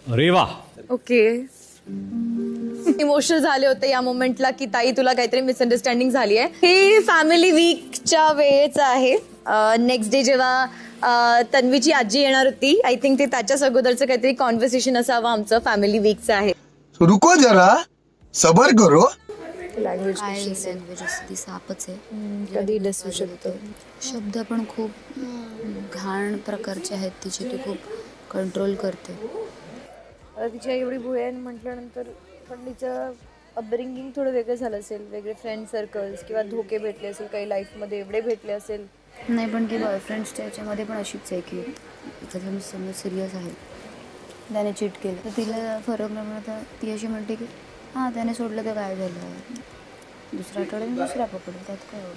अरे वा. Okay. Emotional झाले होते या मोमेंटला की ताई तुला काहीतरी मिसअंडरस्टँडिंग झाली आहे. हे फॅमिली वीकच्या वेळेचं आहे. नेक्स्ट डे जेव्हा तन्वीची आजी येणार होती, आय थिंक ते त्याच्याच अगोदरचं काहीतरी कॉन्व्हर्सेशन असावं आमचं फॅमिली वीकचं आहे. रुको जरा सबर करो. लँग्वेज काय लँग्वेज असते ती सापच आहे. कधी दिसू शकतो. शब्द पण खूप घाण प्रकारचे आहेत तिचे, ती खूप कंट्रोल करते. तिची आई एवढी भुळे म्हटल्यानंतर पण तिचं अपब्रिंगिंग थोडं वेगळं झालं असेल, वेगळे फ्रेंड सर्कल्स किंवा धोके भेटले असेल काही लाईफमध्ये, एवढे भेटले असेल. नाही पण की बॉयफ्रेंड्सच्या याच्यामध्ये पण अशीच आहे की एखादा समज सिरियस आहे, त्याने चीट केलं तर तिला फरक नाही म्हणत, ती अशी म्हणते की हां त्याने सोडलं तर काय झालं, दुसऱ्या आठवड्यात दुसरा पकडू, त्यात काय एवढं.